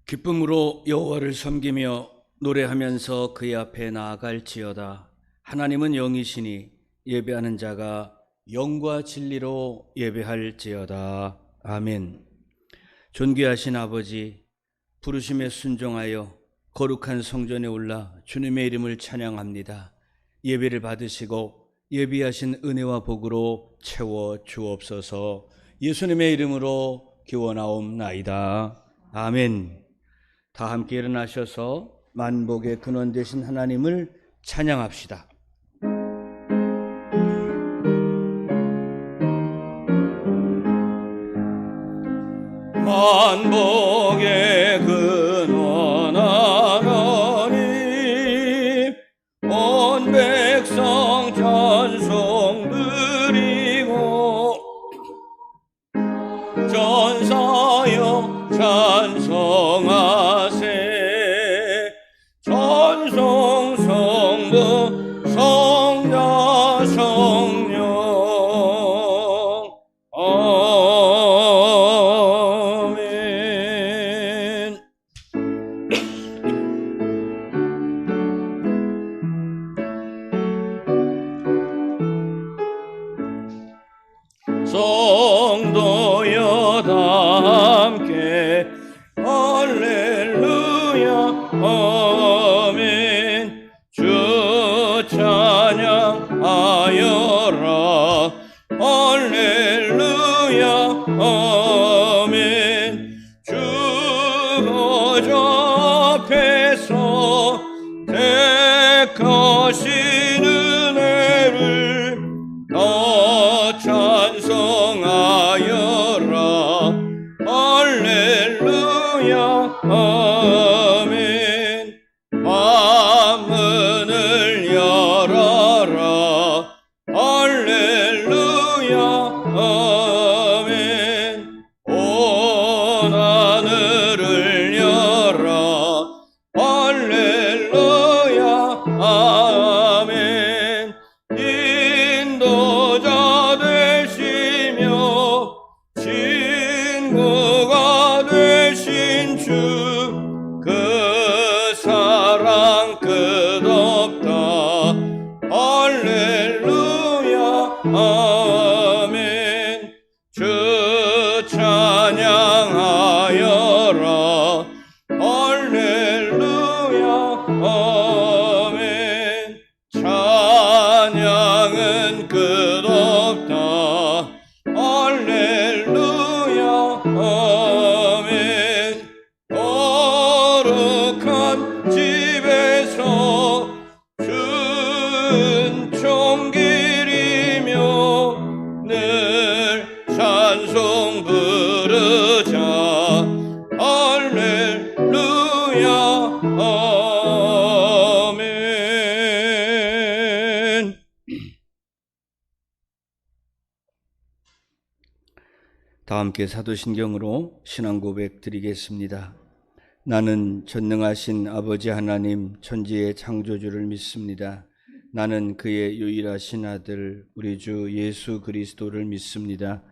기쁨으로 여호와를 섬기며 노래하면서 그의 앞에 나아갈지어다. 하나님은 영이시니 예배하는 자가 영과 진리로 예배할지어다. 아멘. 존귀하신 아버지, 부르심에 순종하여 거룩한 성전에 올라 주님의 이름을 찬양합니다. 예배를 받으시고 예비하신 은혜와 복으로 채워 주옵소서. 예수님의 이름으로 기원하옵나이다. 아멘. 다 함께 일어나셔서 만복의 근원 되신 하나님을 찬양합시다. 만복의 근원 하나님, 온 백성 찬송 드리고 전사여 찬송하세. 찬송 성부 성자 성령 아멘. 성도여 다 함께 할렐루야 아멘. 주 찬양하여라 할렐루야 아멘. 주 보좌 앞에서 택하신 은혜를 다 찬송하여라 할렐루야 아멘. 밤문을 열어라 할렐루야 아멘. 온 하늘을 열어 할렐루야 아멘. 인도자 되시며 친구가 되신 주, 그 사랑 끝없다 할렐루야 아멘. 주 찬양하여라 할렐루야 아멘. 찬양은 끝없다 할렐루야 아멘. 거룩한 집에서 은총 기리며 늘 찬송 부르자 할렐루야 아멘. 다 함께 사도신경으로 신앙 고백 드리겠습니다. 나는 전능하신 아버지 하나님 천지의 창조주를 믿습니다. 나는 그의 유일하신 아들 우리 주 예수 그리스도를 믿습니다.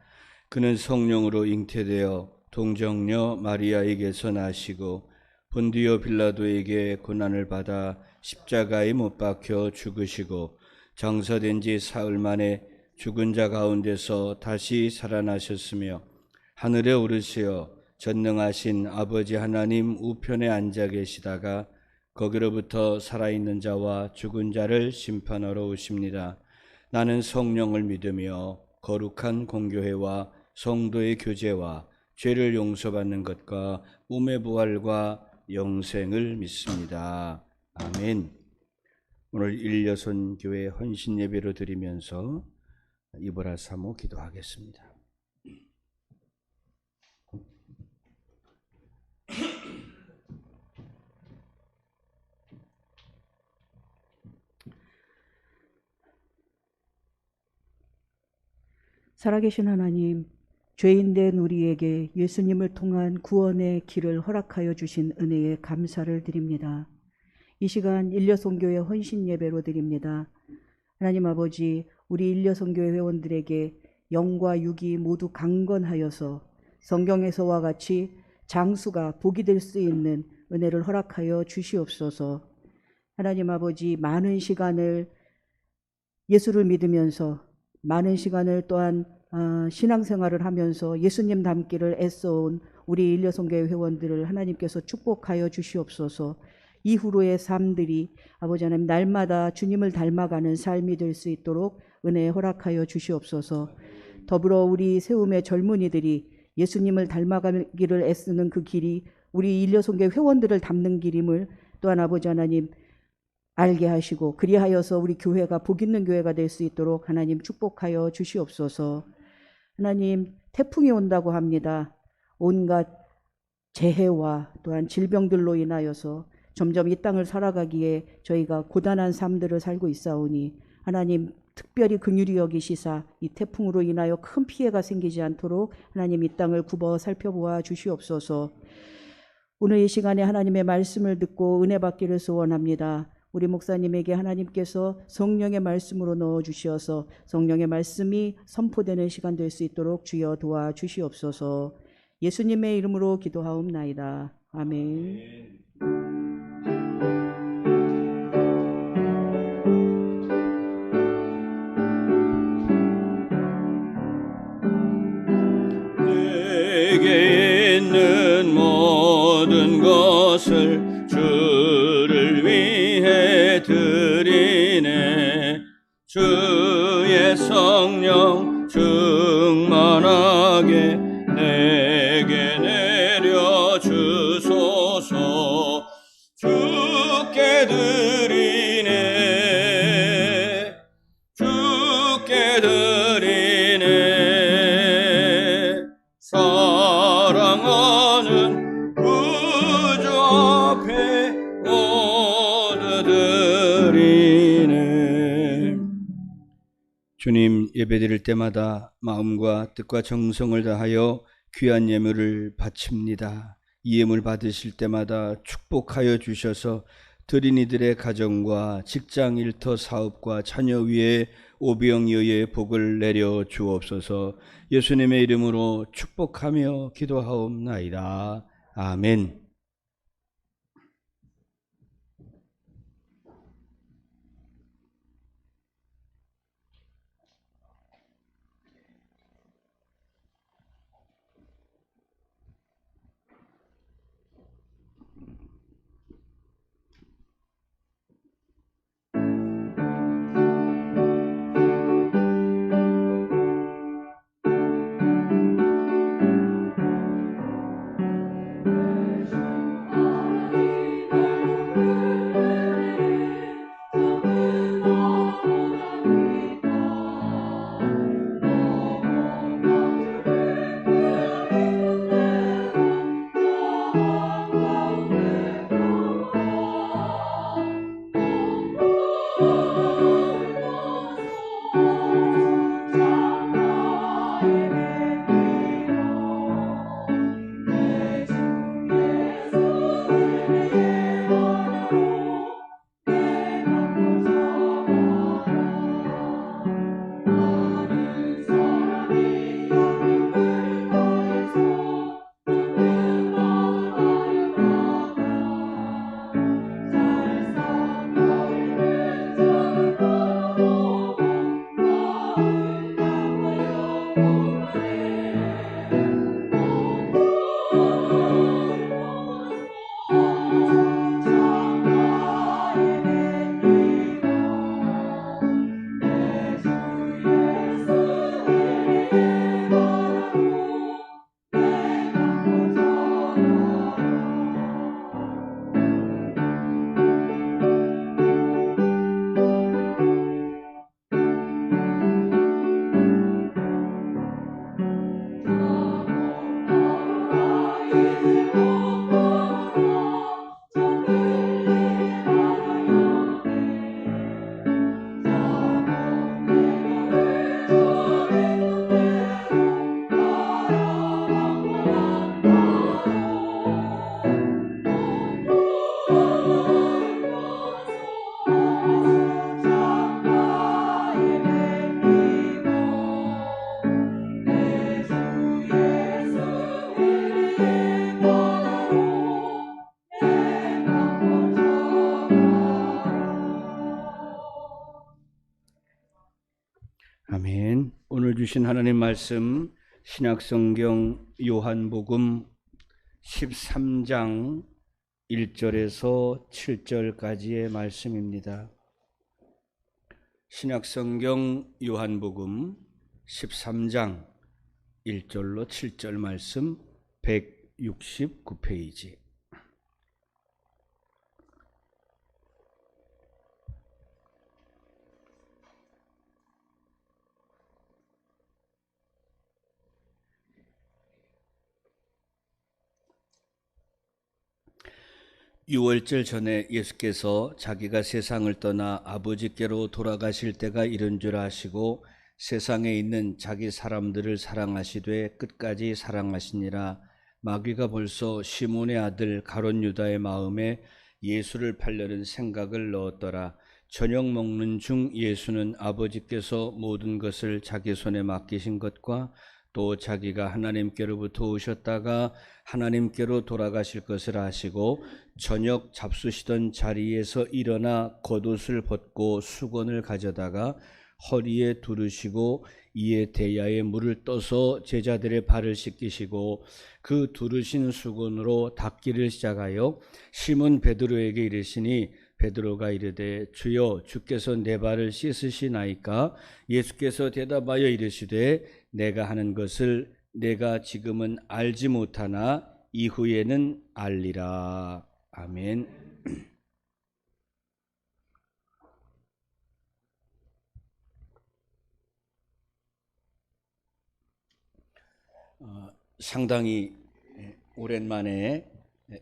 그는 성령으로 잉태되어 동정녀 마리아에게서 나시고 본디오 빌라도에게 고난을 받아 십자가에 못 박혀 죽으시고 장사된 지 사흘 만에 죽은 자 가운데서 다시 살아나셨으며 하늘에 오르시어 전능하신 아버지 하나님 우편에 앉아 계시다가 거기로부터 살아있는 자와 죽은 자를 심판하러 오십니다. 나는 성령을 믿으며 거룩한 공교회와 성도의 교제와 죄를 용서받는 것과 몸의 부활과 영생을 믿습니다. 아멘. 오늘 일여손교회 헌신 예배로 드리면서 이보라 사모 기도하겠습니다. 살아계신 하나님, 죄인된 우리에게 예수님을 통한 구원의 길을 허락하여 주신 은혜에 감사를 드립니다. 이 시간 일여손교회 헌신 예배로 드립니다. 하나님 아버지, 우리 일여손교회 회원들에게 영과 육이 모두 강건하여서 성경에서와 같이 장수가 복이 될 수 있는 은혜를 허락하여 주시옵소서. 하나님 아버지, 많은 시간을 예수를 믿으면서 많은 시간을 또한 신앙생활을 하면서 예수님 닮기를 애써온 우리 일려성교회 회원들을 하나님께서 축복하여 주시옵소서. 이후로의 삶들이 아버지 하나님 날마다 주님을 닮아가는 삶이 될 수 있도록 은혜 허락하여 주시옵소서. 더불어 우리 세움의 젊은이들이 예수님을 닮아가기를 애쓰는 그 길이 우리 일려성교회 회원들을 닮는 길임을 또한 아버지 하나님 알게 하시고, 그리하여서 우리 교회가 복 있는 교회가 될 수 있도록 하나님 축복하여 주시옵소서. 하나님, 태풍이 온다고 합니다. 온갖 재해와 또한 질병들로 인하여서 점점 이 땅을 살아가기에 저희가 고단한 삶들을 살고 있사오니 하나님 특별히 긍휼히 여기시사 이 태풍으로 인하여 큰 피해가 생기지 않도록 하나님 이 땅을 굽어 살펴보아 주시옵소서. 오늘 이 시간에 하나님의 말씀을 듣고 은혜 받기를 소원합니다. 우리 목사님에게 하나님께서 성령의 말씀으로 넣어주시어서 성령의 말씀이 선포되는 시간 될 수 있도록 주여 도와주시옵소서. 예수님의 이름으로 기도하옵나이다. 아멘. 내게 있는 모든 것을 주를 위해 드리네. 주의 성령 충만하게 내게 내려 주소서. 주께 드리네. 주께 드리네. 사랑하는 구주 앞에 모두 드리네. 주님, 예배드릴 때마다 마음과 뜻과 정성을 다하여 귀한 예물을 바칩니다. 이 예물 받으실 때마다 축복하여 주셔서 드린 이들의 가정과 직장, 일터, 사업과 자녀 위에 오병이어의 복을 내려 주옵소서. 예수님의 이름으로 축복하며 기도하옵나이다. 아멘. 아멘. 오늘 주신 하나님 말씀 신약성경 요한복음 13장 1절에서 7절까지의 말씀입니다. 신약성경 요한복음 13장 1절로 7절 말씀 169페이지. 유월절 전에 예수께서 자기가 세상을 떠나 아버지께로 돌아가실 때가 이른 줄 아시고 세상에 있는 자기 사람들을 사랑하시되 끝까지 사랑하시니라. 마귀가 벌써 시몬의 아들 가룟 유다의 마음에 예수를 팔려는 생각을 넣었더라. 저녁 먹는 중 예수는 아버지께서 모든 것을 자기 손에 맡기신 것과 또 자기가 하나님께로부터 오셨다가 하나님께로 돌아가실 것을 아시고 저녁 잡수시던 자리에서 일어나 겉옷을 벗고 수건을 가져다가 허리에 두르시고 이에 대야에 물을 떠서 제자들의 발을 씻기시고 그 두르신 수건으로 닦기를 시작하여 시몬 베드로에게 이르시니 베드로가 이르되 주여 주께서 내 발을 씻으시나이까? 예수께서 대답하여 이르시되 내가 하는 것을 내가 지금은 알지 못하나 이후에는 알리라. 아멘. 상당히 오랜만에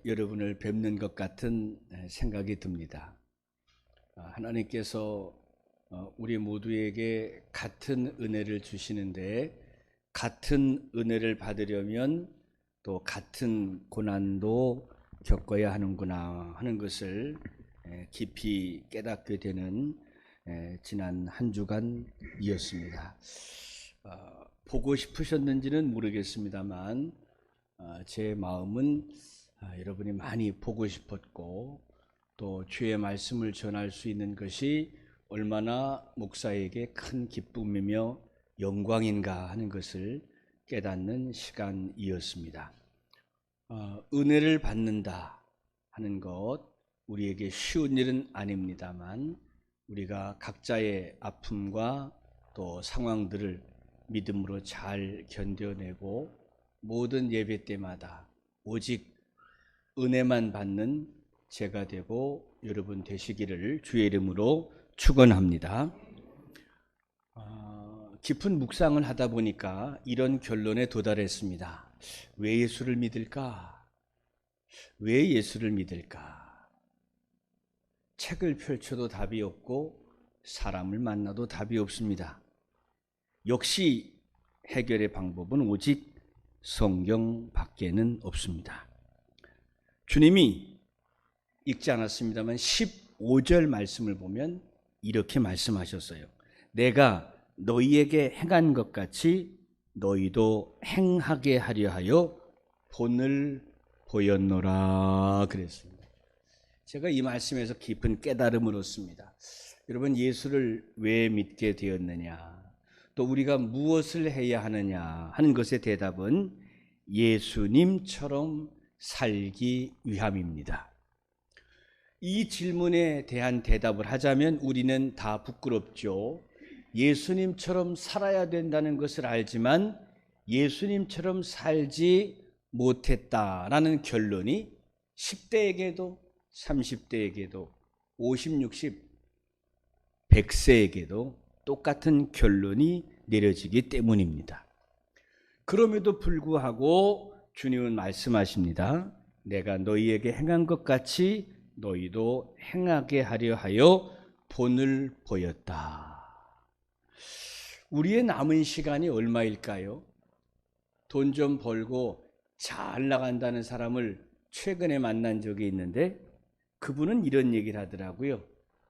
여러분을 뵙는 것 같은 생각이 듭니다. 하나님께서 우리 모두에게 같은 은혜를 주시는데 같은 은혜를 받으려면 또 같은 고난도 겪어야 하는구나 하는 것을 깊이 깨닫게 되는 지난 한 주간이었습니다. 보고 싶으셨는지는 모르겠습니다만 제 마음은 여러분이 많이 보고 싶었고 또 주의 말씀을 전할 수 있는 것이 얼마나 목사에게 큰 기쁨이며 영광인가 하는 것을 깨닫는 시간이었습니다. 은혜를 받는다 하는 것 우리에게 쉬운 일은 아닙니다만 우리가 각자의 아픔과 또 상황들을 믿음으로 잘 견뎌내고 모든 예배 때마다 오직 은혜만 받는 제가 되고 여러분 되시기를 주의 이름으로 축원합니다. 깊은 묵상을 하다 보니까 이런 결론에 도달했습니다. 왜 예수를 믿을까? 왜 예수를 믿을까? 책을 펼쳐도 답이 없고 사람을 만나도 답이 없습니다. 역시 해결의 방법은 오직 성경 밖에는 없습니다. 주님이 읽지 않았습니다만 15절 말씀을 보면 이렇게 말씀하셨어요. 내가 너희에게 행한 것 같이 너희도 행하게 하려 하여 본을 보였노라 그랬습니다. 제가 이 말씀에서 깊은 깨달음을 얻습니다. 여러분, 예수를 왜 믿게 되었느냐, 또 우리가 무엇을 해야 하느냐 하는 것의 대답은 예수님처럼 살기 위함입니다. 이 질문에 대한 대답을 하자면 우리는 다 부끄럽죠. 예수님처럼 살아야 된다는 것을 알지만 예수님처럼 살지 못했다라는 결론이 10대에게도 30대에게도 50, 60, 100세에게도 똑같은 결론이 내려지기 때문입니다. 그럼에도 불구하고 주님은 말씀하십니다. 내가 너희에게 행한 것 같이 너희도 행하게 하려 하여 본을 보였다. 우리의 남은 시간이 얼마일까요? 돈 좀 벌고 잘 나간다는 사람을 최근에 만난 적이 있는데 그분은 이런 얘기를 하더라고요.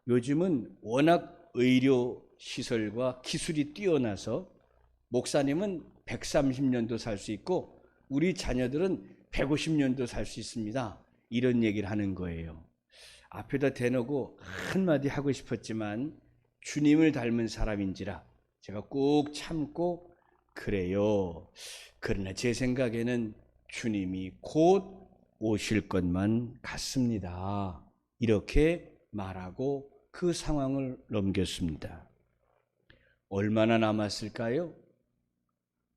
요즘은 워낙 의료 시설과 기술이 뛰어나서 목사님은 130년도 살 수 있고 우리 자녀들은 150년도 살 수 있습니다. 이런 얘기를 하는 거예요. 앞에다 대놓고 한마디 하고 싶었지만 주님을 닮은 사람인지라 제가 꾹 참고 그래요. 그러나 제 생각에는 주님이 곧 오실 것만 같습니다. 이렇게 말하고 그 상황을 넘겼습니다. 얼마나 남았을까요?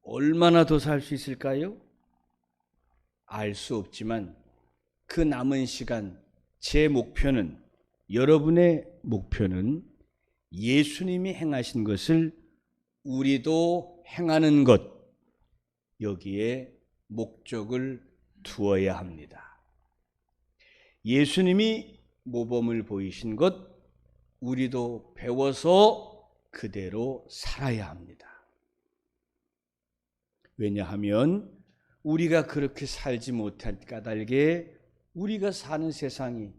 얼마나 더 살 수 있을까요? 알 수 없지만 그 남은 시간 제 목표는, 여러분의 목표는 예수님이 행하신 것을 우리도 행하는 것, 여기에 목적을 두어야 합니다. 예수님이 모범을 보이신 것, 우리도 배워서 그대로 살아야 합니다. 왜냐하면 우리가 그렇게 살지 못한 까닭에 우리가 사는 세상이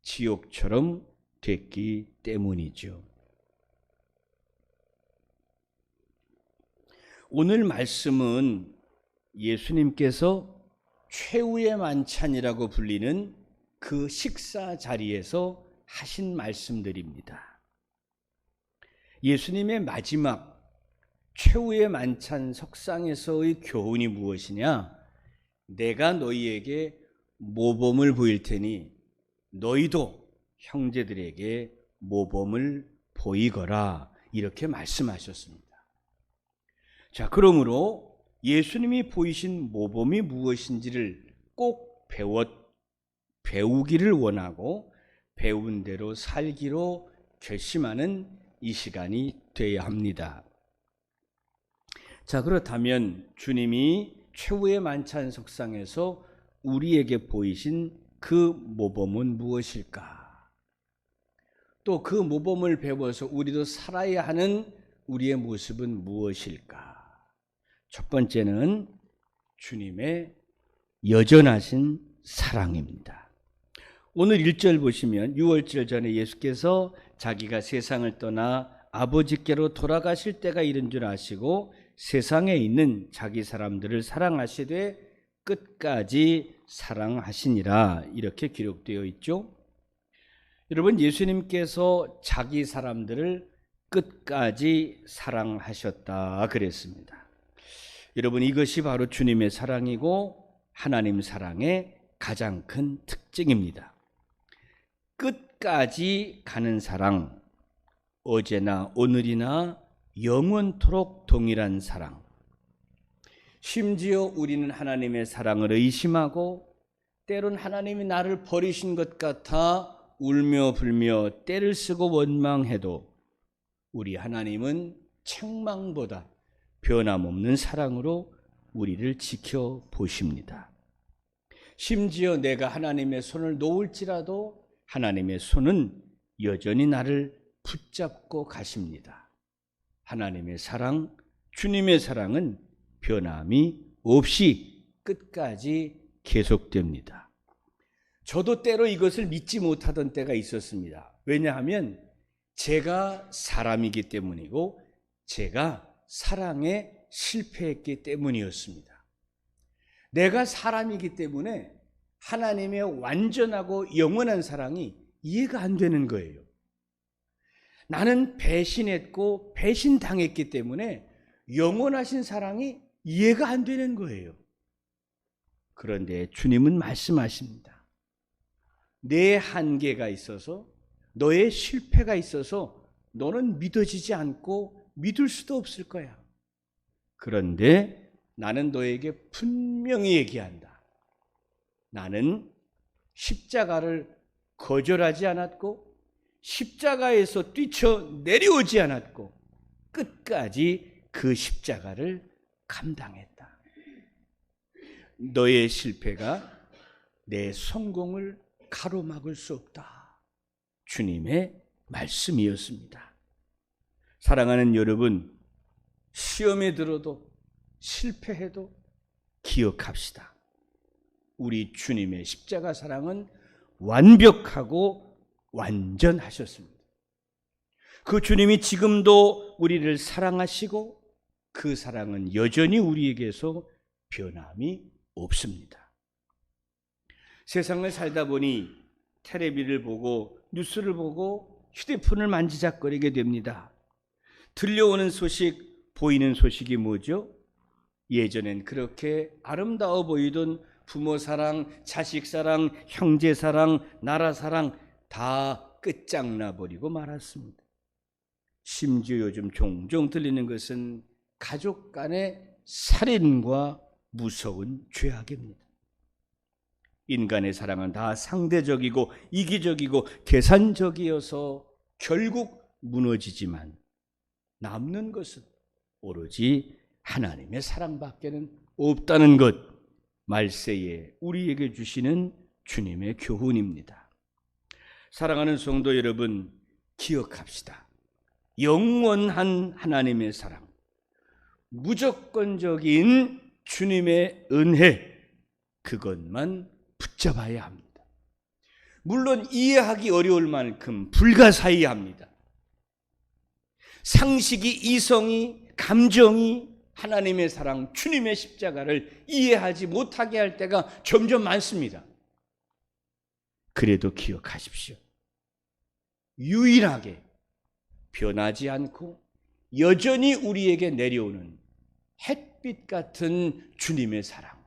지옥처럼 됐기 때문이죠. 오늘 말씀은 예수님께서 최후의 만찬이라고 불리는 그 식사 자리에서 하신 말씀들입니다. 예수님의 마지막 최후의 만찬 석상에서의 교훈이 무엇이냐? 내가 너희에게 모범을 보일 테니 너희도 형제들에게 모범을 보이거라, 이렇게 말씀하셨습니다. 자, 그러므로 예수님이 보이신 모범이 무엇인지를 꼭 배우기를 원하고 배운 대로 살기로 결심하는 이 시간이 되어야 합니다. 자, 그렇다면 주님이 최후의 만찬 석상에서 우리에게 보이신 그 모범은 무엇일까? 또 그 모범을 배워서 우리도 살아야 하는 우리의 모습은 무엇일까? 첫 번째는 주님의 여전하신 사랑입니다. 오늘 1절 보시면 6월절 전에 예수께서 자기가 세상을 떠나 아버지께로 돌아가실 때가 이른 줄 아시고 세상에 있는 자기 사람들을 사랑하시되 끝까지 사랑하시니라, 이렇게 기록되어 있죠. 여러분, 예수님께서 자기 사람들을 끝까지 사랑하셨다 그랬습니다. 여러분, 이것이 바로 주님의 사랑이고 하나님 사랑의 가장 큰 특징입니다. 끝까지 가는 사랑, 어제나 오늘이나 영원토록 동일한 사랑. 심지어 우리는 하나님의 사랑을 의심하고 때론 하나님이 나를 버리신 것 같아 울며 불며 떼를 쓰고 원망해도 우리 하나님은 책망보다 변함없는 사랑으로 우리를 지켜보십니다. 심지어 내가 하나님의 손을 놓을지라도 하나님의 손은 여전히 나를 붙잡고 가십니다. 하나님의 사랑, 주님의 사랑은 변함이 없이 끝까지 계속됩니다. 저도 때로 이것을 믿지 못하던 때가 있었습니다. 왜냐하면 제가 사람이기 때문이고 제가 사랑에 실패했기 때문이었습니다. 내가 사람이기 때문에 하나님의 완전하고 영원한 사랑이 이해가 안 되는 거예요. 나는 배신했고 배신당했기 때문에 영원하신 사랑이 이해가 안 되는 거예요. 그런데 주님은 말씀하십니다. 내 한계가 있어서, 너의 실패가 있어서 너는 믿어지지 않고 믿을 수도 없을 거야. 그런데 나는 너에게 분명히 얘기한다. 나는 십자가를 거절하지 않았고 십자가에서 뛰쳐내려오지 않았고 끝까지 그 십자가를 감당했다. 너의 실패가 내 성공을 가로막을 수 없다. 주님의 말씀이었습니다. 사랑하는 여러분, 시험에 들어도 실패해도 기억합시다. 우리 주님의 십자가 사랑은 완벽하고 완전하셨습니다. 그 주님이 지금도 우리를 사랑하시고 그 사랑은 여전히 우리에게서 변함이 없습니다. 세상을 살다 보니 텔레비를 보고 뉴스를 보고 휴대폰을 만지작거리게 됩니다. 들려오는 소식, 보이는 소식이 뭐죠? 예전엔 그렇게 아름다워 보이던 부모 사랑, 자식 사랑, 형제 사랑, 나라 사랑 다 끝장나 버리고 말았습니다. 심지어 요즘 종종 들리는 것은 가족 간의 살인과 무서운 죄악입니다. 인간의 사랑은 다 상대적이고 이기적이고 계산적이어서 결국 무너지지만 남는 것은 오로지 하나님의 사랑밖에는 없다는 것, 말세에 우리에게 주시는 주님의 교훈입니다. 사랑하는 성도 여러분, 기억합시다. 영원한 하나님의 사랑, 무조건적인 주님의 은혜, 그것만 붙잡아야 합니다. 물론 이해하기 어려울 만큼 불가사의합니다. 상식이, 이성이, 감정이 하나님의 사랑, 주님의 십자가를 이해하지 못하게 할 때가 점점 많습니다. 그래도 기억하십시오. 유일하게 변하지 않고 여전히 우리에게 내려오는 햇빛 같은 주님의 사랑,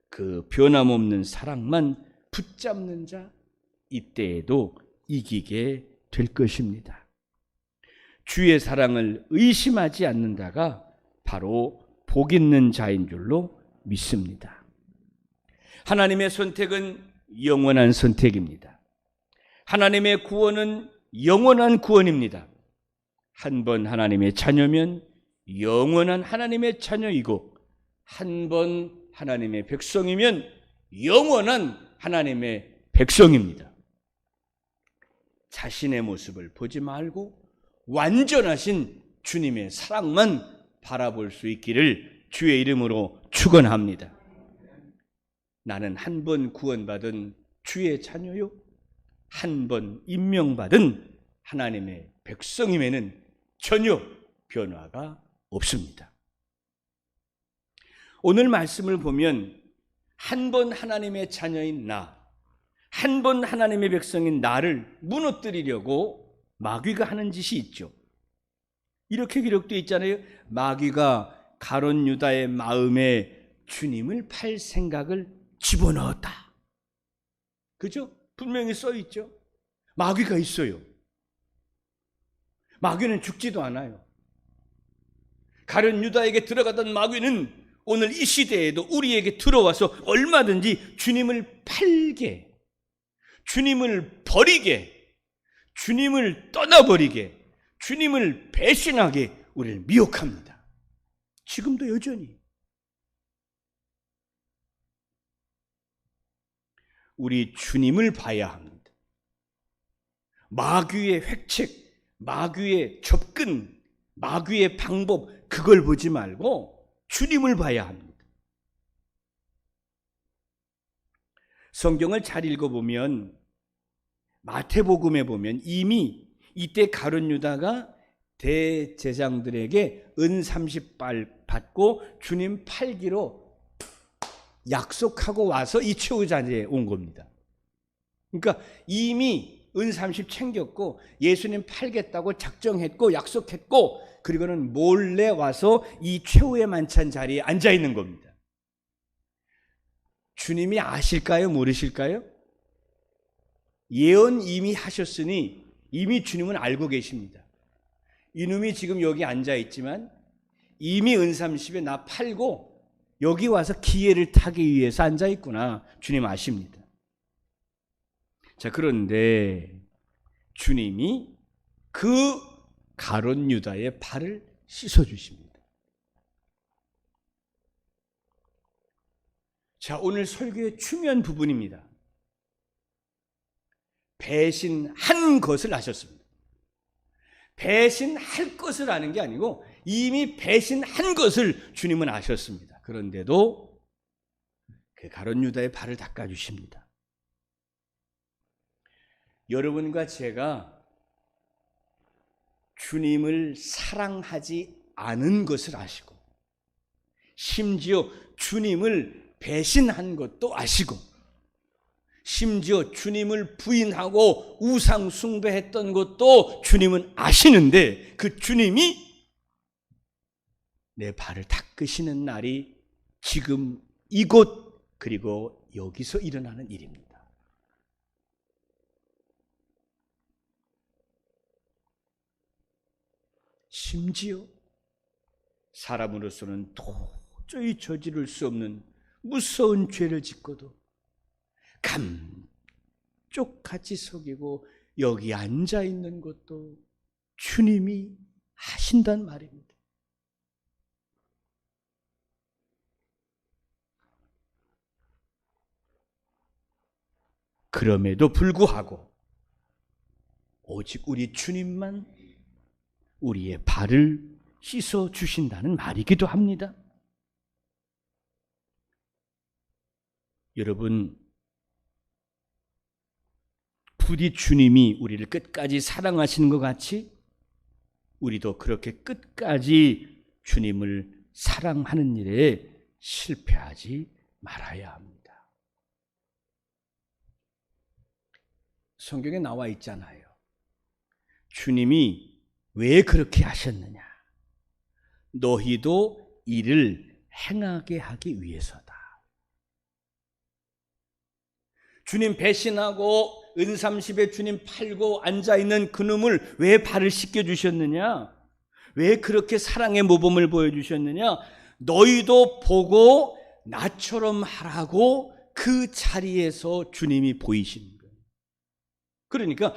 그 변함없는 사랑만 붙잡는 자, 이때에도 이기게 될 것입니다. 주의 사랑을 의심하지 않는 자가 바로 복 있는 자인 줄로 믿습니다. 하나님의 선택은 영원한 선택입니다. 하나님의 구원은 영원한 구원입니다. 한 번 하나님의 자녀면 영원한 하나님의 자녀이고, 한 번 하나님의 백성이면 영원한 하나님의 백성입니다. 자신의 모습을 보지 말고 완전하신 주님의 사랑만 바라볼 수 있기를 주의 이름으로 축원합니다. 나는 한 번 구원받은 주의 자녀요, 한 번 임명받은 하나님의 백성임에는 전혀 변화가 없습니다. 오늘 말씀을 보면 한 번 하나님의 자녀인 나, 한 번 하나님의 백성인 나를 무너뜨리려고 마귀가 하는 짓이 있죠. 이렇게 기록되어 있잖아요. 마귀가 가룟 유다의 마음에 주님을 팔 생각을 집어넣었다. 그죠? 분명히 써 있죠. 마귀가 있어요. 마귀는 죽지도 않아요. 가룟 유다에게 들어가던 마귀는 오늘 이 시대에도 우리에게 들어와서 얼마든지 주님을 팔게, 주님을 버리게, 주님을 떠나버리게, 주님을 배신하게 우리를 미혹합니다. 지금도 여전히. 우리 주님을 봐야 합니다. 마귀의 획책, 마귀의 접근, 마귀의 방법, 그걸 보지 말고 주님을 봐야 합니다. 성경을 잘 읽어보면, 마태복음에 보면 이미 이때 가룟 유다가 대제장들에게 은 30발 받고 주님 팔기로 약속하고 와서 이 최후 자리에 온 겁니다. 그러니까 이미 은 30 챙겼고 예수님 팔겠다고 작정했고 약속했고, 그리고는 몰래 와서 이 최후의 만찬 자리에 앉아 있는 겁니다. 주님이 아실까요? 모르실까요? 예언 이미 하셨으니 이미 주님은 알고 계십니다. 이놈이 지금 여기 앉아 있지만 이미 은 30에 나 팔고 여기 와서 기회를 타기 위해서 앉아 있구나. 주님 아십니다. 자, 그런데 주님이 그 가룟 유다의 발을 씻어 주십니다. 자, 오늘 설교의 중요한 부분입니다. 배신한 것을 아셨습니다. 배신할 것을 아는 게 아니고 이미 배신한 것을 주님은 아셨습니다. 그런데도 그 가룟 유다의 발을 닦아 주십니다. 여러분과 제가 주님을 사랑하지 않은 것을 아시고, 심지어 주님을 배신한 것도 아시고, 심지어 주님을 부인하고 우상 숭배했던 것도 주님은 아시는데 그 주님이 내 발을 닦으시는 날이 지금 이곳 그리고 여기서 일어나는 일입니다. 심지어 사람으로서는 도저히 저지를 수 없는 무서운 죄를 짓고도 감쪽같이 속이고 여기 앉아 있는 것도 주님이 하신단 말입니다. 그럼에도 불구하고 오직 우리 주님만 우리의 발을 씻어 주신다는 말이기도 합니다. 여러분, 부디 주님이 우리를 끝까지 사랑하시는 것 같이 우리도 그렇게 끝까지 주님을 사랑하는 일에 실패하지 말아야 합니다. 성경에 나와 있잖아요. 주님이 왜 그렇게 하셨느냐? 너희도 이를 행하게 하기 위해서다. 주님 배신하고 은삼십에 주님 팔고 앉아있는 그놈을 왜 발을 씻겨주셨느냐? 왜 그렇게 사랑의 모범을 보여주셨느냐? 너희도 보고 나처럼 하라고 그 자리에서 주님이 보이시는 거예요. 그러니까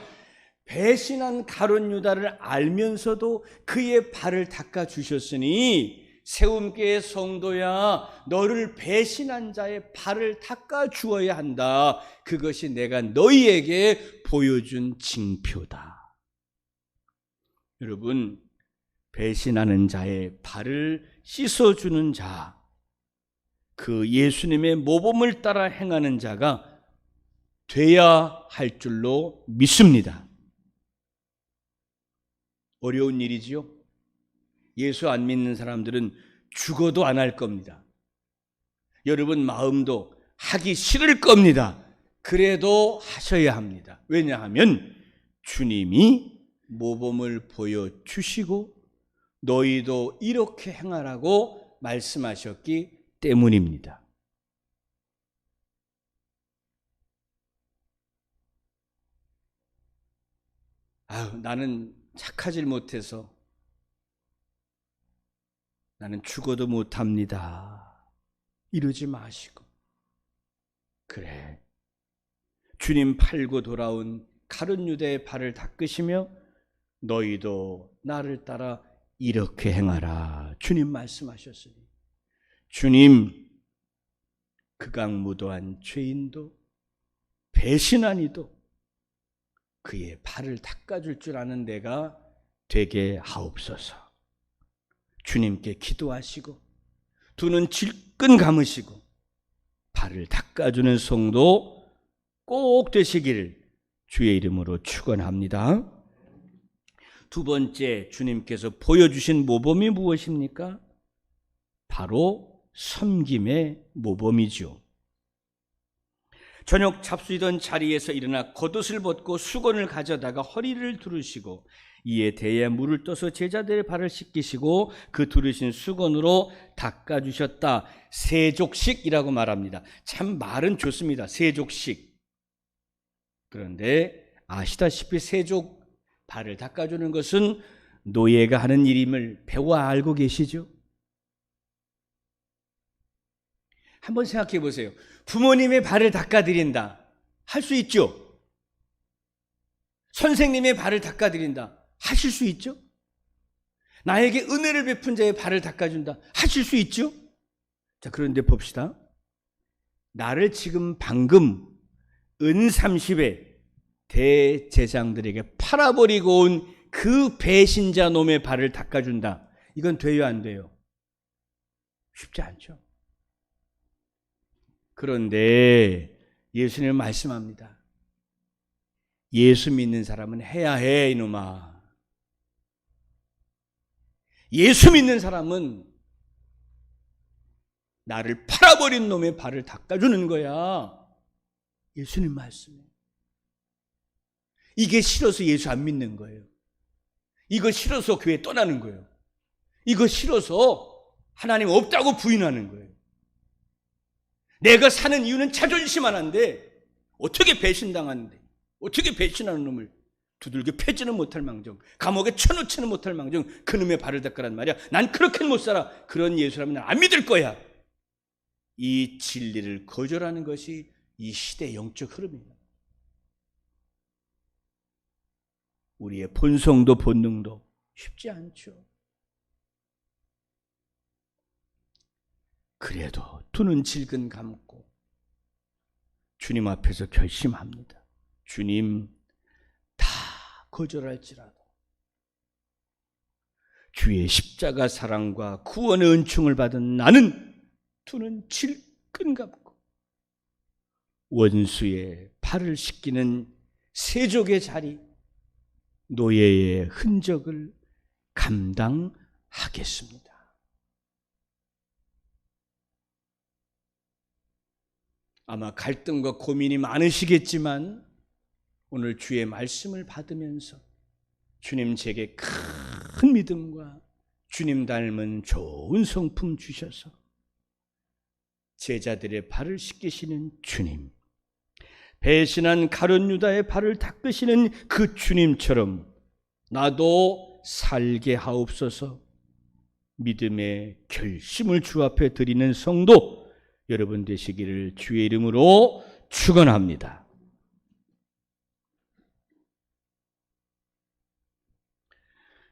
배신한 가룟 유다를 알면서도 그의 발을 닦아주셨으니 세움교회 성도야, 너를 배신한 자의 발을 닦아주어야 한다. 그것이 내가 너희에게 보여준 징표다. 여러분, 배신하는 자의 발을 씻어주는 자, 그 예수님의 모범을 따라 행하는 자가 돼야 할 줄로 믿습니다. 어려운 일이지요. 예수 안 믿는 사람들은 죽어도 안 할 겁니다. 여러분 마음도 하기 싫을 겁니다. 그래도 하셔야 합니다. 왜냐하면 주님이 모범을 보여주시고 너희도 이렇게 행하라고 말씀하셨기 때문입니다. 나는 착하질 못해서 나는 죽어도 못합니다. 이러지 마시고, 그래, 주님 팔고 돌아온 가룟 유다의 발을 닦으시며 너희도 나를 따라 이렇게 행하라. 주님 말씀하셨으니 주님 극악무도한 죄인도 배신한 이도 그의 발을 닦아줄 줄 아는 내가 되게 하옵소서. 주님께 기도하시고 두 눈 질끈 감으시고 발을 닦아주는 성도 꼭 되시기를 주의 이름으로 축원합니다. 두 번째, 주님께서 보여주신 모범이 무엇입니까? 바로 섬김의 모범이죠. 저녁 잡수이던 자리에서 일어나 겉옷을 벗고 수건을 가져다가 허리를 두르시고 이에 대에 물을 떠서 제자들의 발을 씻기시고 그 두르신 수건으로 닦아주셨다. 세족식이라고 말합니다. 참 말은 좋습니다. 세족식. 그런데 아시다시피 세족 발을 닦아주는 것은 노예가 하는 일임을 배워 알고 계시죠? 한번 생각해 보세요. 부모님의 발을 닦아드린다. 할 수 있죠? 선생님의 발을 닦아드린다. 하실 수 있죠? 나에게 은혜를 베푼 자의 발을 닦아준다. 하실 수 있죠? 자, 그런데 봅시다. 나를 지금 방금 은30에 대제사장들에게 팔아버리고 온 그 배신자 놈의 발을 닦아준다. 이건 돼요, 안 돼요? 쉽지 않죠. 그런데 예수님은 말씀합니다. 예수 믿는 사람은 해야 해, 이놈아. 예수 믿는 사람은 나를 팔아버린 놈의 발을 닦아주는 거야. 예수님 말씀이에요. 이게 싫어서 예수 안 믿는 거예요. 이거 싫어서 교회 떠나는 거예요. 이거 싫어서 하나님 없다고 부인하는 거예요. 내가 사는 이유는 자존심 하나인데 어떻게 배신당하는데, 어떻게 배신하는 놈을 두들겨 패지는 못할 망정, 감옥에 쳐놓지는 못할 망정 그놈의 발을 닦으란 말이야. 난 그렇게는 못 살아. 그런 예수라면 난 안 믿을 거야. 이 진리를 거절하는 것이 이 시대의 영적 흐름입니다. 우리의 본성도 본능도 쉽지 않죠. 그래도 두 눈 질끈 감고 주님 앞에서 결심합니다. 주님, 다 거절할지라도 주의 십자가 사랑과 구원의 은총을 받은 나는 두 눈 질끈 감고 원수의 발을 씻기는 세족의 자리, 노예의 흔적을 감당하겠습니다. 아마 갈등과 고민이 많으시겠지만 오늘 주의 말씀을 받으면서 주님 제게 큰 믿음과 주님 닮은 좋은 성품 주셔서 제자들의 발을 씻기시는 주님, 배신한 가룟 유다의 발을 닦으시는 그 주님처럼 나도 살게 하옵소서. 믿음의 결심을 주 앞에 드리는 성도 여러분 되시기를 주의 이름으로 축원합니다.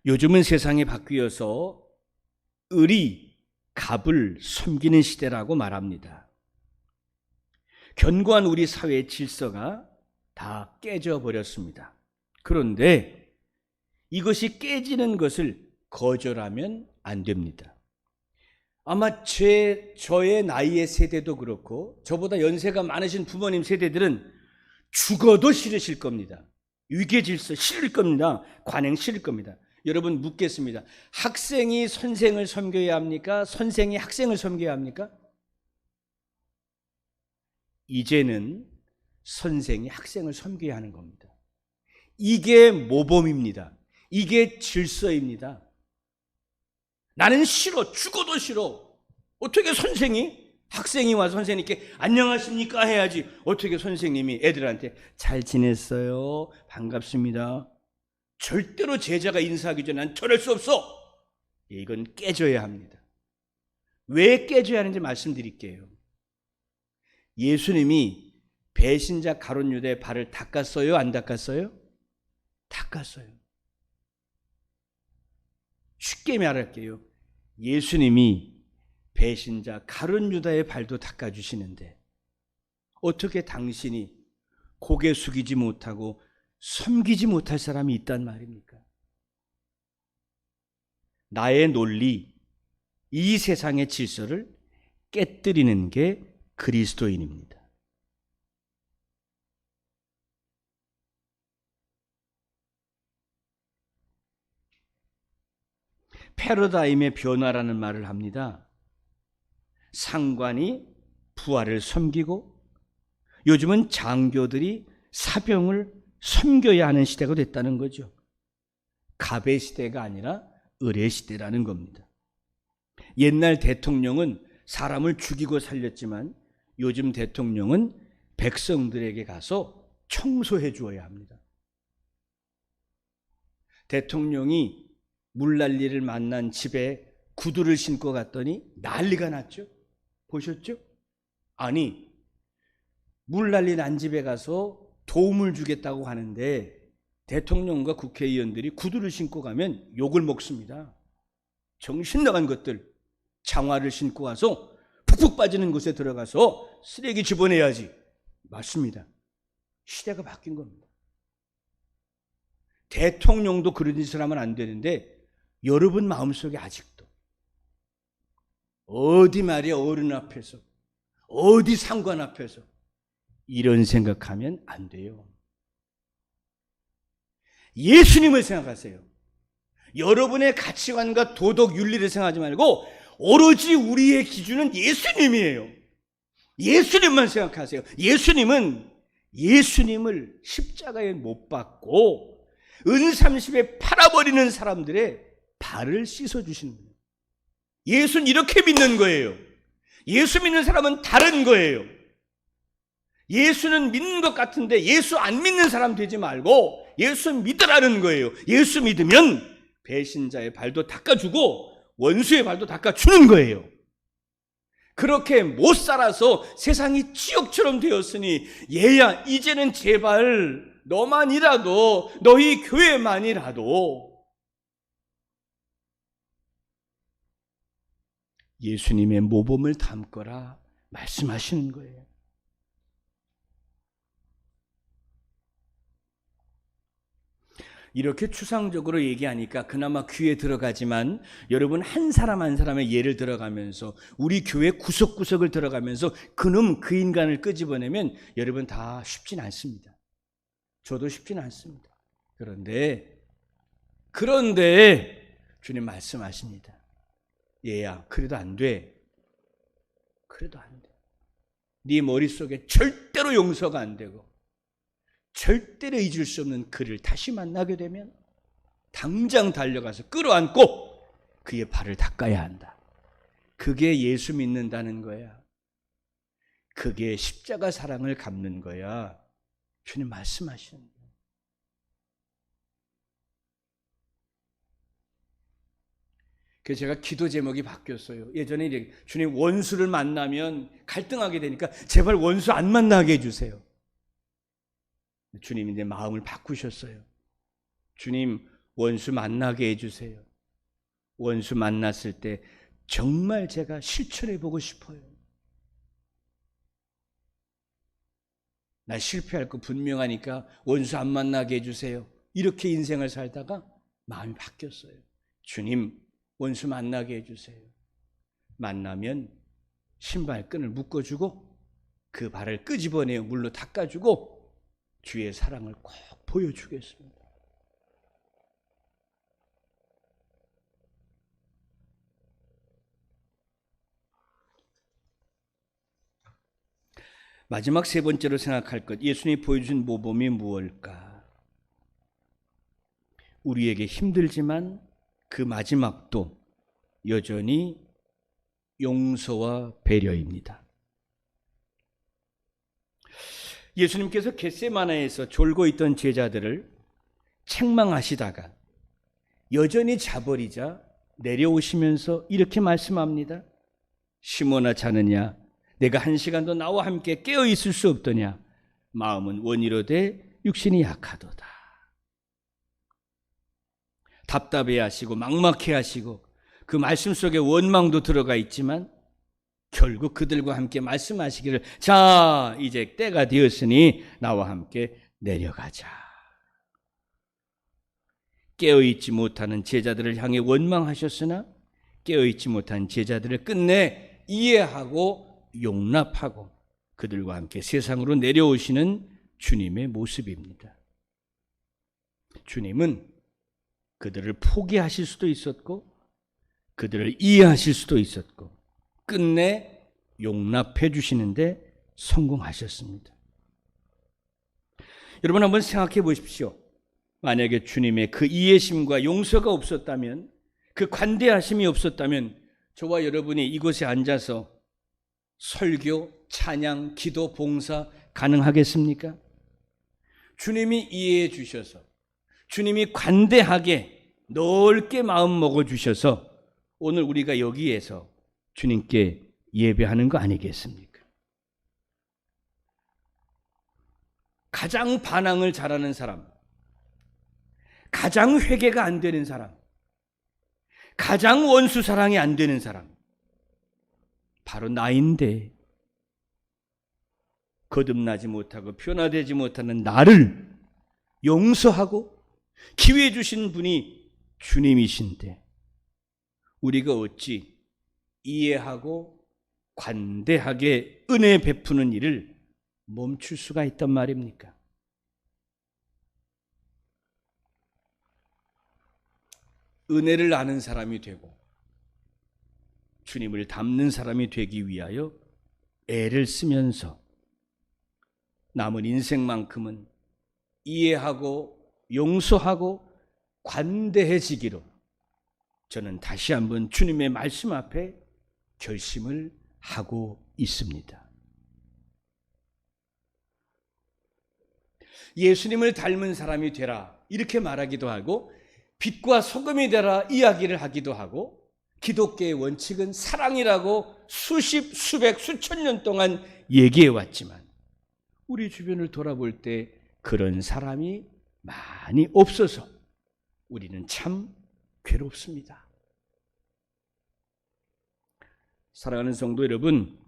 요즘은 세상이 바뀌어서 을이 갑을 섬기는 시대라고 말합니다. 견고한 우리 사회의 질서가 다 깨져버렸습니다. 그런데 이것이 깨지는 것을 거절하면 안 됩니다. 아마 저의 나이의 세대도 그렇고 저보다 연세가 많으신 부모님 세대들은 죽어도 싫으실 겁니다. 위계 질서 싫을 겁니다. 관행 싫을 겁니다. 여러분 묻겠습니다. 학생이 선생을 섬겨야 합니까? 선생이 학생을 섬겨야 합니까? 이제는 선생이 학생을 섬겨야 하는 겁니다. 이게 모범입니다. 이게 질서입니다. 나는 싫어. 죽어도 싫어. 어떻게 선생이 학생이 와서 선생님께 안녕하십니까 해야지. 어떻게 선생님이 애들한테 잘 지냈어요? 반갑습니다. 절대로 제자가 인사하기 전에 난 저럴 수 없어. 이건 깨져야 합니다. 왜 깨져야 하는지 말씀드릴게요. 예수님이 배신자 가룟 유다의 발을 닦았어요? 안 닦았어요? 닦았어요. 쉽게 말할게요. 예수님이 배신자 가룟 유다의 발도 닦아주시는데 어떻게 당신이 고개 숙이지 못하고 섬기지 못할 사람이 있단 말입니까? 나의 논리, 이 세상의 질서를 깨뜨리는 게 그리스도인입니다. 패러다임의 변화라는 말을 합니다. 상관이 부하를 섬기고 요즘은 장교들이 사병을 섬겨야 하는 시대가 됐다는 거죠. 갑의 시대가 아니라 을의 시대라는 겁니다. 옛날 대통령은 사람을 죽이고 살렸지만 요즘 대통령은 백성들에게 가서 청소해 주어야 합니다. 대통령이 물난리를 만난 집에 구두를 신고 갔더니 난리가 났죠. 보셨죠? 아니, 물난리 난 집에 가서 도움을 주겠다고 하는데 대통령과 국회의원들이 구두를 신고 가면 욕을 먹습니다. 정신 나간 것들, 장화를 신고 와서 푹푹 빠지는 곳에 들어가서 쓰레기 집어내야지. 맞습니다. 시대가 바뀐 겁니다. 대통령도 그런 짓을 하면 안 되는데 여러분 마음속에 아직도 어디 말이야 어른 앞에서 어디 상관 앞에서 이런 생각하면 안 돼요. 예수님을 생각하세요. 여러분의 가치관과 도덕 윤리를 생각하지 말고 오로지 우리의 기준은 예수님이에요. 예수님만 생각하세요. 예수님은 예수님을 십자가에 못 박고 은30에 팔아버리는 사람들의 발을 씻어주시는 거예요. 예수는 이렇게 믿는 거예요. 예수 믿는 사람은 다른 거예요. 예수는 믿는 것 같은데 예수 안 믿는 사람 되지 말고 예수 믿으라는 거예요. 예수 믿으면 배신자의 발도 닦아주고 원수의 발도 닦아주는 거예요. 그렇게 못 살아서 세상이 지옥처럼 되었으니 얘야 이제는 제발 너만이라도 너희 교회만이라도 예수님의 모범을 담거라 말씀하시는 거예요. 이렇게 추상적으로 얘기하니까 그나마 귀에 들어가지만 여러분 한 사람 한 사람의 예를 들어가면서 우리 교회 구석구석을 들어가면서 그놈 그 인간을 끄집어내면 여러분 다 쉽진 않습니다. 저도 쉽진 않습니다. 그런데 주님 말씀하십니다. 얘야 그래도 안 돼. 그래도 안 돼. 네 머릿속에 절대로 용서가 안 되고 절대로 잊을 수 없는 그를 다시 만나게 되면 당장 달려가서 끌어안고 그의 발을 닦아야 한다. 그게 예수 믿는다는 거야. 그게 십자가 사랑을 갚는 거야. 주님 말씀하시는 거예요. 그래서 제가 기도 제목이 바뀌었어요. 예전에 이렇게 주님 원수를 만나면 갈등하게 되니까 제발 원수 안 만나게 해주세요. 주님이 내 마음을 바꾸셨어요. 주님 원수 만나게 해주세요. 원수 만났을 때 정말 제가 실천해 보고 싶어요. 나 실패할 거 분명하니까 원수 안 만나게 해주세요. 이렇게 인생을 살다가 마음이 바뀌었어요. 주님 원수 만나게 해주세요. 만나면 신발끈을 묶어주고 그 발을 끄집어내어 물로 닦아주고 주의 사랑을 꼭 보여주겠습니다. 마지막 세 번째로 생각할 것, 예수님이 보여준 모범이 무엇일까? 우리에게 힘들지만 그 마지막도 여전히 용서와 배려입니다. 예수님께서 겟세마네에서 졸고 있던 제자들을 책망하시다가 여전히 자버리자 내려오시면서 이렇게 말씀합니다. 시몬아 자느냐 내가 1시간도 나와 함께 깨어 있을 수 없더냐 마음은 원이로되 육신이 약하도다. 답답해 하시고 막막해 하시고 그 말씀 속에 원망도 들어가 있지만 결국 그들과 함께 말씀하시기를 자 이제 때가 되었으니 나와 함께 내려가자. 깨어있지 못하는 제자들을 향해 원망하셨으나 깨어있지 못한 제자들을 끝내 이해하고 용납하고 그들과 함께 세상으로 내려오시는 주님의 모습입니다. 주님은 그들을 포기하실 수도 있었고 그들을 이해하실 수도 있었고 끝내 용납해 주시는데 성공하셨습니다. 여러분 한번 생각해 보십시오. 만약에 주님의 그 이해심과 용서가 없었다면 그 관대하심이 없었다면 저와 여러분이 이곳에 앉아서 설교, 찬양, 기도, 봉사 가능하겠습니까? 주님이 이해해 주셔서 주님이 관대하게 넓게 마음 먹어 주셔서 오늘 우리가 여기에서 주님께 예배하는 거 아니겠습니까? 가장 반항을 잘하는 사람, 가장 회개가 안 되는 사람, 가장 원수 사랑이 안 되는 사람, 바로 나인데 거듭나지 못하고 변화되지 못하는 나를 용서하고 기회 주신 분이 주님이신데 우리가 어찌 이해하고 관대하게 은혜 베푸는 일을 멈출 수가 있단 말입니까? 은혜를 아는 사람이 되고 주님을 닮는 사람이 되기 위하여 애를 쓰면서 남은 인생만큼은 이해하고 용서하고 관대해지기로 저는 다시 한번 주님의 말씀 앞에 결심을 하고 있습니다. 예수님을 닮은 사람이 되라 이렇게 말하기도 하고 빛과 소금이 되라 이야기를 하기도 하고 기독교의 원칙은 사랑이라고 수십, 수백, 수천 년 동안 얘기해 왔지만 우리 주변을 돌아볼 때 그런 사람이 많이 없어서 우리는 참 괴롭습니다. 사랑하는 성도 여러분,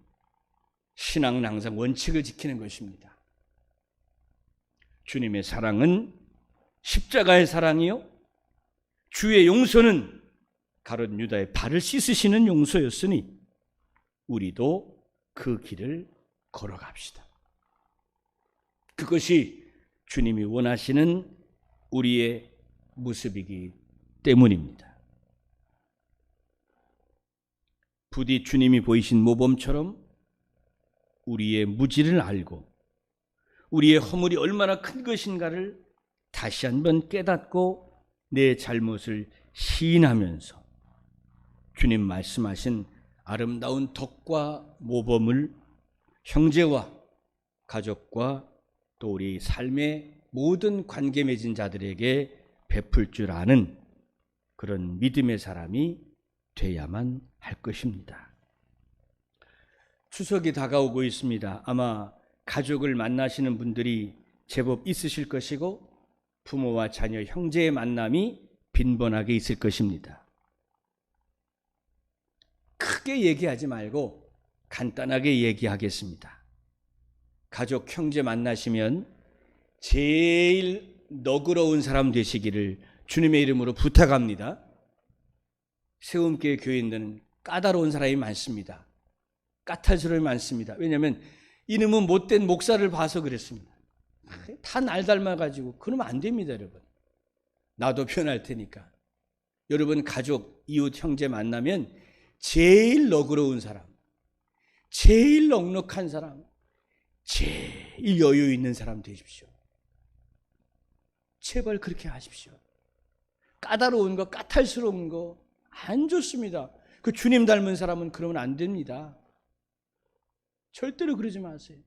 신앙은 항상 원칙을 지키는 것입니다. 주님의 사랑은 십자가의 사랑이요, 주의 용서는 가룟 유다의 발을 씻으시는 용서였으니 우리도 그 길을 걸어갑시다. 그것이 주님이 원하시는 우리의 모습이기 때문입니다. 부디 주님이 보이신 모범처럼 우리의 무지를 알고 우리의 허물이 얼마나 큰 것인가를 다시 한번 깨닫고 내 잘못을 시인하면서 주님 말씀하신 아름다운 덕과 모범을 형제와 가족과 또 우리 삶의 모든 관계 맺은 자들에게 베풀 줄 아는 그런 믿음의 사람이 돼야만 할 것입니다. 추석이 다가오고 있습니다. 아마 가족을 만나시는 분들이 제법 있으실 것이고 부모와 자녀, 형제의 만남이 빈번하게 있을 것입니다. 크게 얘기하지 말고 간단하게 얘기하겠습니다. 가족, 형제 만나시면 제일 너그러운 사람 되시기를 주님의 이름으로 부탁합니다. 세움교회 교인들은 까다로운 사람이 많습니다. 까탈스러움이 많습니다. 왜냐하면 이놈은 못된 목사를 봐서 그랬습니다. 다 날 닮아가지고 그러면 안 됩니다. 여러분, 나도 변할 테니까. 여러분 가족, 이웃, 형제 만나면 제일 너그러운 사람, 제일 넉넉한 사람, 제일 여유 있는 사람 되십시오. 제발 그렇게 하십시오. 까다로운 거, 까탈스러운 거 안 좋습니다. 그 주님 닮은 사람은 그러면 안 됩니다. 절대로 그러지 마세요.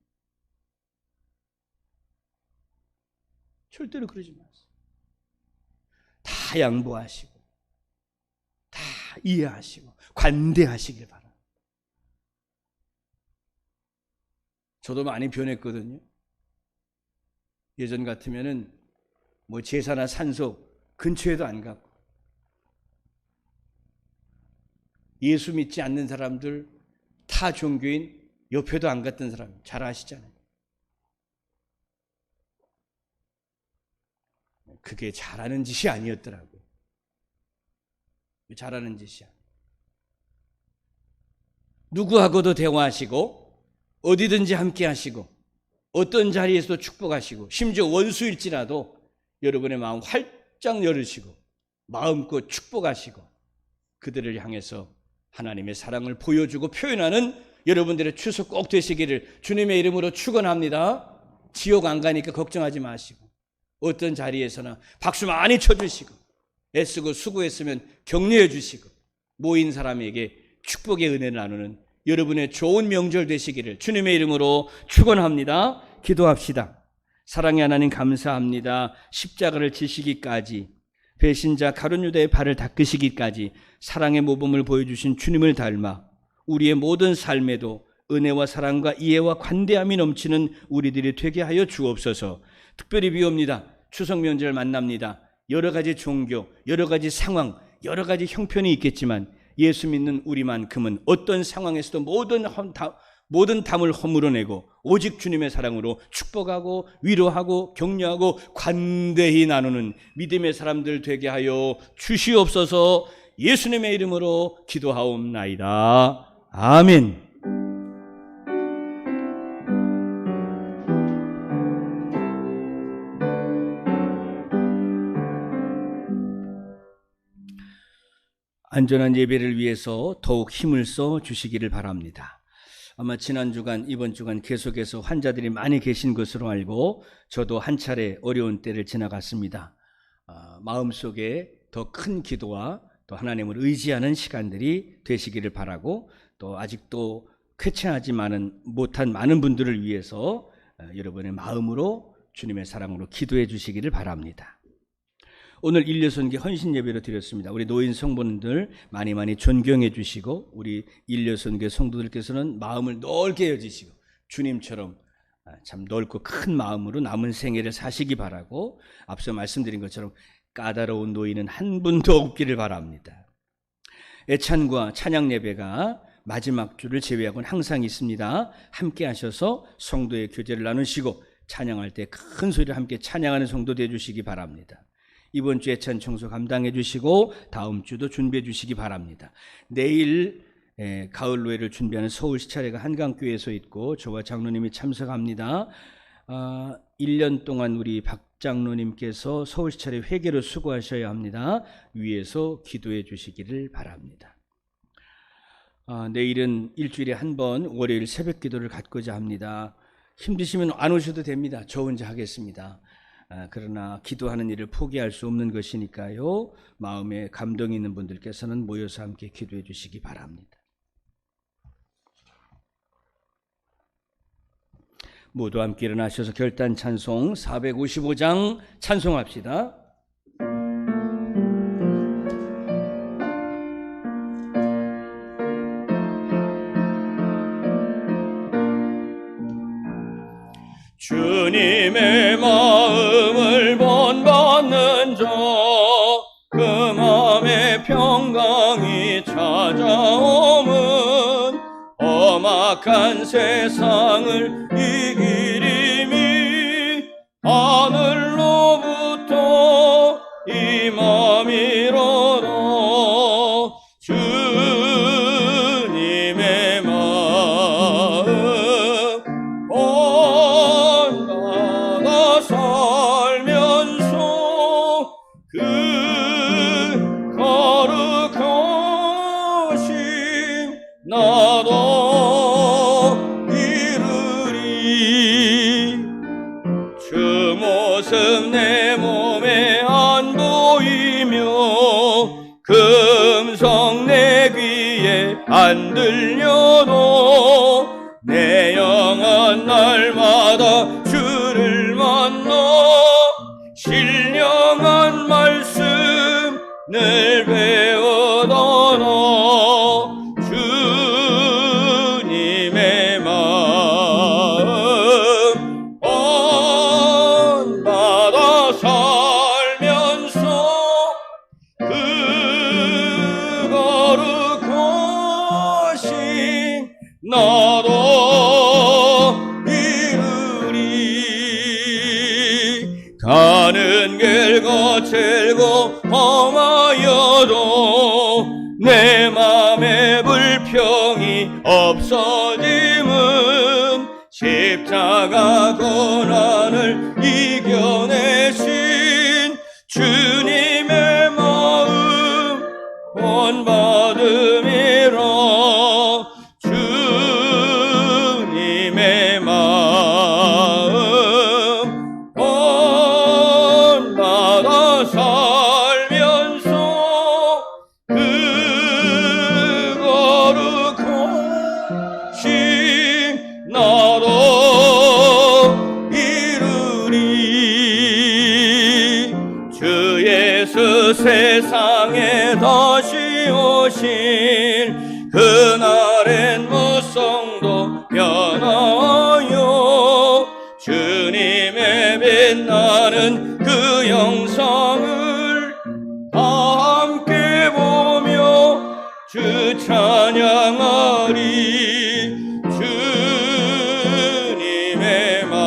절대로 그러지 마세요. 다 양보하시고 다 이해하시고 관대하시길 바랍니다. 저도 많이 변했거든요. 예전 같으면은 뭐 제사나 산소 근처에도 안 가고 예수 믿지 않는 사람들 타 종교인 옆에도 안 갔던 사람 잘 아시잖아요. 그게 잘하는 짓이 아니었더라고요. 잘하는 짓이야. 누구하고도 대화하시고 어디든지 함께 하시고 어떤 자리에서도 축복하시고 심지어 원수일지라도 여러분의 마음 활짝 열으시고 마음껏 축복하시고 그들을 향해서 하나님의 사랑을 보여주고 표현하는 여러분들의 추석 꼭 되시기를 주님의 이름으로 축원합니다. 지옥 안 가니까 걱정하지 마시고 어떤 자리에서나 박수 많이 쳐주시고 애쓰고 수고했으면 격려해 주시고 모인 사람에게 축복의 은혜를 나누는 여러분의 좋은 명절 되시기를 주님의 이름으로 축원합니다. 기도합시다. 사랑의 하나님 감사합니다. 십자가를 지시기까지 배신자 가룟 유다의 발을 닦으시기까지 사랑의 모범을 보여주신 주님을 닮아 우리의 모든 삶에도 은혜와 사랑과 이해와 관대함이 넘치는 우리들이 되게 하여 주옵소서. 특별히 비옵니다. 추석 명절 만납니다. 여러 가지 종교, 여러 가지 상황, 여러 가지 형편이 있겠지만 예수 믿는 우리만큼은 어떤 상황에서도 모든 담을 허물어내고 오직 주님의 사랑으로 축복하고 위로하고 격려하고 관대히 나누는 믿음의 사람들 되게 하여 주시옵소서. 예수님의 이름으로 기도하옵나이다. 아멘. 안전한 예배를 위해서 더욱 힘을 써 주시기를 바랍니다. 아마 지난 주간, 이번 주간 계속해서 환자들이 많이 계신 것으로 알고 저도 한 차례 어려운 때를 지나갔습니다. 마음속에 더 큰 기도와 또 하나님을 의지하는 시간들이 되시기를 바라고, 또 아직도 쾌청하지 못한 많은 분들을 위해서 여러분의 마음으로 주님의 사랑으로 기도해 주시기를 바랍니다. 오늘 일려손교 헌신 예배로 드렸습니다. 우리 노인 성도님들 많이 존경해 주시고, 우리 일려손교 성도들께서는 마음을 넓게 여지시고 주님처럼 참 넓고 큰 마음으로 남은 생애를 사시기 바라고, 앞서 말씀드린 것처럼 까다로운 노인은 한 분도 없기를 바랍니다. 애찬과 찬양 예배가 마지막 주를 제외하고는 항상 있습니다. 함께 하셔서 성도의 교제를 나누시고 찬양할 때 큰 소리로 함께 찬양하는 성도 되어 주시기 바랍니다. 이번 주 애찬 청소 감당해 주시고 다음 주도 준비해 주시기 바랍니다. 내일 가을 노예를 준비하는 서울 시차례가 한강교회에서 있고 저와 장로님이 참석합니다. 1년 동안 우리 박 장로님께서 서울 시차례 회개로 수고하셔야 합니다. 위에서 기도해 주시기를 바랍니다. 내일은 일주일에 한 번 월요일 새벽 기도를 갖고자 합니다. 힘드시면 안 오셔도 됩니다. 저 혼자 하겠습니다. 그러나 기도하는 일을 포기할 수 없는 것이니까요, 마음에 감동이 있는 분들께서는 모여서 함께 기도해 주시기 바랍니다. 모두 함께 일어나셔서 결단 찬송 455장 찬송합시다. 주님의 마음을 본받는 자, 그 마음의 평강이 찾아오면 험악한 세상을 이기림이 하늘로부터 임함이로다. 주님의 마음 본받아 살면서 그 거룩하심 나도 내 몸에 안 보이며 금성 내 귀에 안 들려도 내 영혼 날마다 주를 만나 신령한 말씀을 배우더라. 주님의 마음 본받아 살면서 그 거룩하신 나도 이루리. 가는 길 거칠고 험하여도 내 맘에 불평이 없어짐은 십자가 고난을 이겨내신 주님의 마음 본받음이라. 주님의 마음 본받아 살면서 그 거룩하신 나도 이루리. 주 예수 세상에 다시 오실 그날엔 무성도 변하여 주님의 빛나는 그 영상을 다 함께 보며 주 찬양하리. 주님의 마음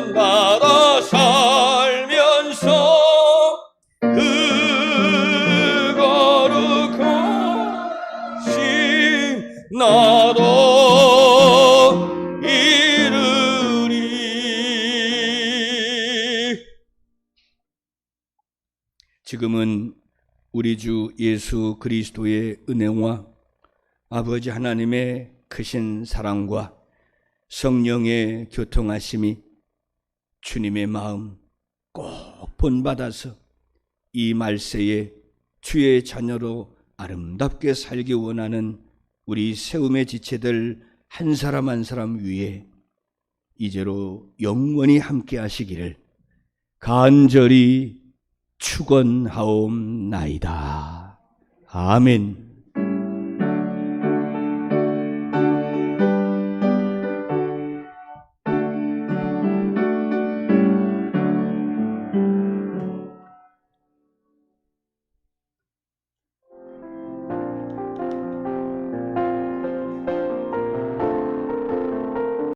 본받아 살면서 그 거룩하신 나도 이루리. 지금은 우리 주 예수 그리스도의 은혜와 아버지 하나님의 크신 사랑과 성령의 교통하심이 주님의 마음 꼭 본받아서 이 말세에 주의 자녀로 아름답게 살기 원하는 우리 세움의 지체들 한 사람 한 사람 위에 이제로 영원히 함께 하시기를 간절히 축원하옵나이다. 아멘.